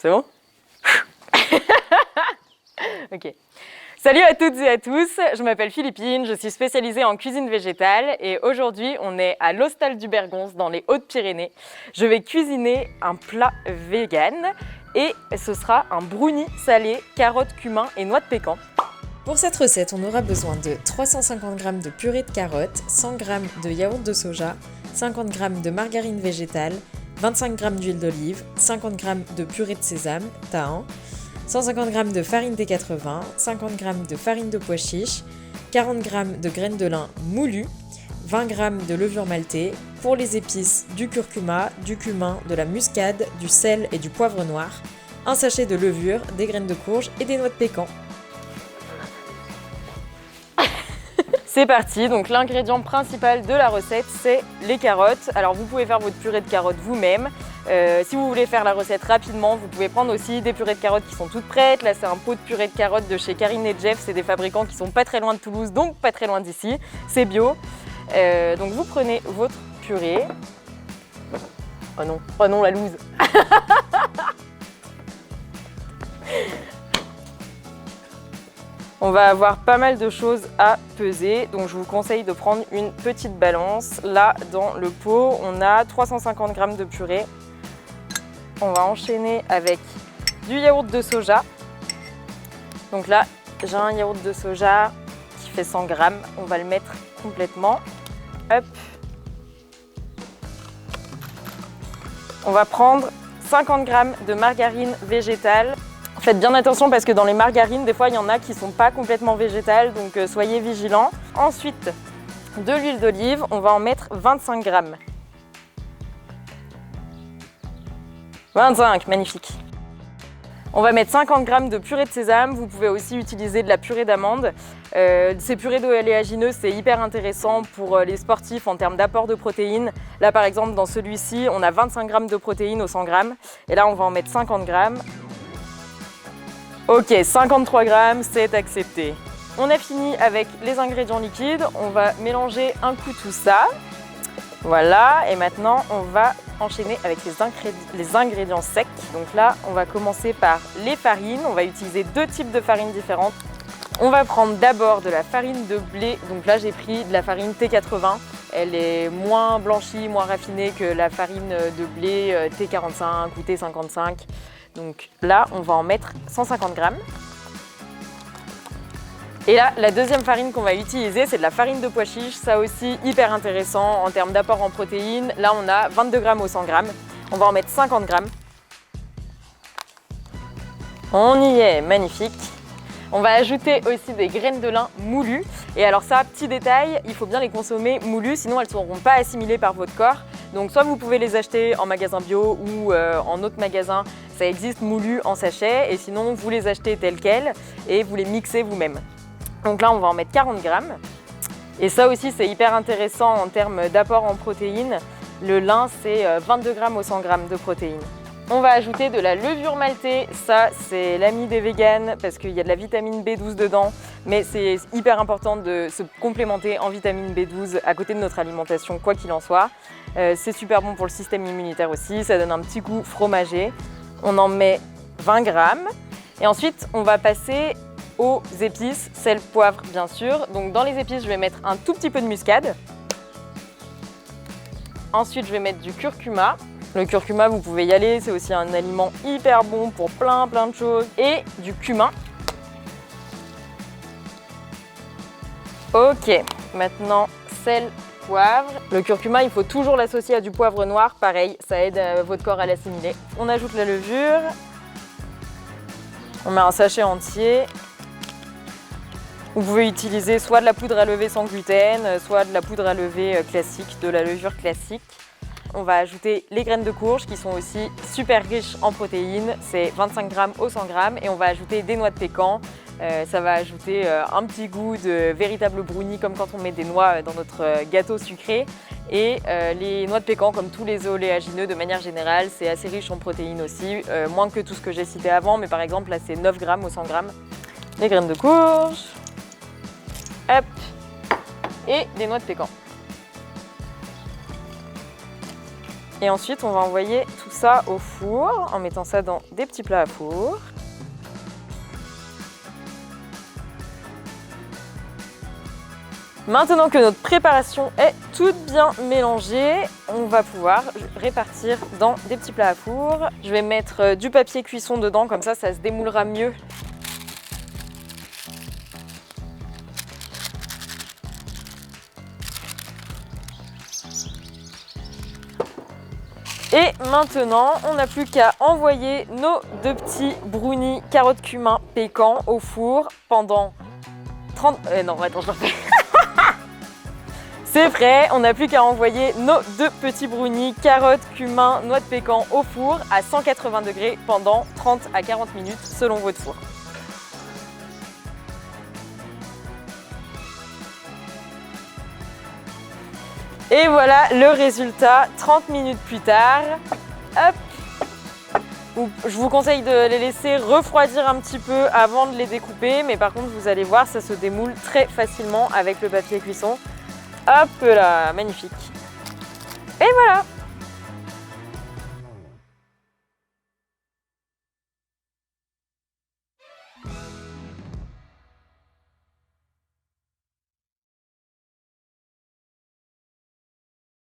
C'est bon? Ok. Salut à toutes et à tous, je m'appelle Philippine, je suis spécialisée en cuisine végétale et aujourd'hui on est à l'Hostal du Bergonce dans les Hautes-Pyrénées. Je vais cuisiner un plat vegan et ce sera un brownie salé, carottes, cumin et noix de pécan. Pour cette recette, on aura besoin de 350 g de purée de carottes, 100 g de yaourt de soja, 50 g de margarine végétale, 25 g d'huile d'olive, 50 g de purée de sésame, tahin, 150 g de farine T80, 50 g de farine de pois chiche, 40 g de graines de lin moulues, 20 g de levure maltée, pour les épices du curcuma, du cumin, de la muscade, du sel et du poivre noir, un sachet de levure, des graines de courge et des noix de pécan. C'est parti, donc l'ingrédient principal de la recette, c'est les carottes. Alors vous pouvez faire votre purée de carottes vous-même. Si vous voulez faire la recette rapidement, vous pouvez prendre aussi des purées de carottes qui sont toutes prêtes. Là, c'est un pot de purée de carottes de chez Karine et Jeff. C'est des fabricants qui sont pas très loin de Toulouse, donc pas très loin d'ici. C'est bio. Donc vous prenez votre purée. Oh non, la loose. On va avoir pas mal de choses à peser, donc je vous conseille de prendre une petite balance. Là, dans le pot, on a 350 g de purée. On va enchaîner avec du yaourt de soja. Donc là, j'ai un yaourt de soja qui fait 100 g. On va le mettre complètement. Hop. On va prendre 50 g de margarine végétale. Faites bien attention parce que dans les margarines, des fois, il y en a qui ne sont pas complètement végétales, donc soyez vigilants. Ensuite, de l'huile d'olive, on va en mettre 25 g. 25, magnifique. On va mettre 50 g de purée de sésame. Vous pouvez aussi utiliser de la purée d'amande. Ces purées d'oléagineux, c'est hyper intéressant pour les sportifs en termes d'apport de protéines. Là, par exemple, dans celui-ci, on a 25 g de protéines au 100 g. Et là, on va en mettre 50 g. Ok, 53 g, c'est accepté. On a fini avec les ingrédients liquides. On va mélanger un coup tout ça. Voilà, et maintenant, on va enchaîner avec les ingrédients secs. Donc là, on va commencer par les farines. On va utiliser deux types de farines différentes. On va prendre d'abord de la farine de blé. Donc là, j'ai pris de la farine T80. Elle est moins blanchie, moins raffinée que la farine de blé T45 ou T55. Donc là, on va en mettre 150 g. Et là, la deuxième farine qu'on va utiliser, c'est de la farine de pois chiche. Ça aussi, hyper intéressant en termes d'apport en protéines. Là, on a 22 g au 100 g. On va en mettre 50 g. On y est, magnifique. On va ajouter aussi des graines de lin moulues. Et alors ça, petit détail, il faut bien les consommer moulues, sinon elles ne seront pas assimilées par votre corps. Donc soit vous pouvez les acheter en magasin bio ou en autre magasin, ça existe moulu en sachet. Et sinon, vous les achetez tels quels et vous les mixez vous-même. Donc là, on va en mettre 40 g. Et ça aussi, c'est hyper intéressant en termes d'apport en protéines. Le lin, c'est 22 g au 100 g de protéines. On va ajouter de la levure maltée. Ça, c'est l'ami des véganes parce qu'il y a de la vitamine B12 dedans. Mais c'est hyper important de se complémenter en vitamine B12 à côté de notre alimentation, quoi qu'il en soit. C'est super bon pour le système immunitaire aussi. Ça donne un petit goût fromager. On en met 20 g. Et ensuite, on va passer aux épices, sel, poivre, bien sûr. Donc dans les épices, je vais mettre un tout petit peu de muscade. Ensuite, je vais mettre du curcuma. Le curcuma, vous pouvez y aller, c'est aussi un aliment hyper bon pour plein de choses. Et du cumin. Ok, maintenant sel, poivre. Le curcuma, il faut toujours l'associer à du poivre noir. Pareil, ça aide votre corps à l'assimiler. On ajoute la levure. On met un sachet entier. Vous pouvez utiliser soit de la poudre à lever sans gluten, soit de la poudre à lever classique, de la levure classique. On va ajouter les graines de courge qui sont aussi super riches en protéines. C'est 25 g au 100 g. Et on va ajouter des noix de pécan. Ça va ajouter un petit goût de véritable brownie comme quand on met des noix dans notre gâteau sucré. Et les noix de pécan, comme tous les oléagineux de manière générale, c'est assez riche en protéines aussi. Moins que tout ce que j'ai cité avant, mais par exemple là c'est 9 g au 100 g. Les graines de courge. Hop. Et des noix de pécan. Et ensuite, on va envoyer tout ça au four en mettant ça dans des petits plats à four. Maintenant que notre préparation est toute bien mélangée, on va pouvoir répartir dans des petits plats à four. Je vais mettre du papier cuisson dedans, comme ça se démoulera mieux. Et maintenant, on n'a plus qu'à envoyer nos 2 petits brownies carottes cumin pécan au four pendant 30... non, attends, je refais. C'est prêt, on n'a plus qu'à envoyer nos 2 petits brownies carottes, cumin, noix de pécan au four à 180 degrés pendant 30 à 40 minutes selon votre four. Et voilà le résultat 30 minutes plus tard. Hop. Je vous conseille de les laisser refroidir un petit peu avant de les découper, mais par contre vous allez voir, ça se démoule très facilement avec le papier cuisson. Hop là, magnifique. Et voilà.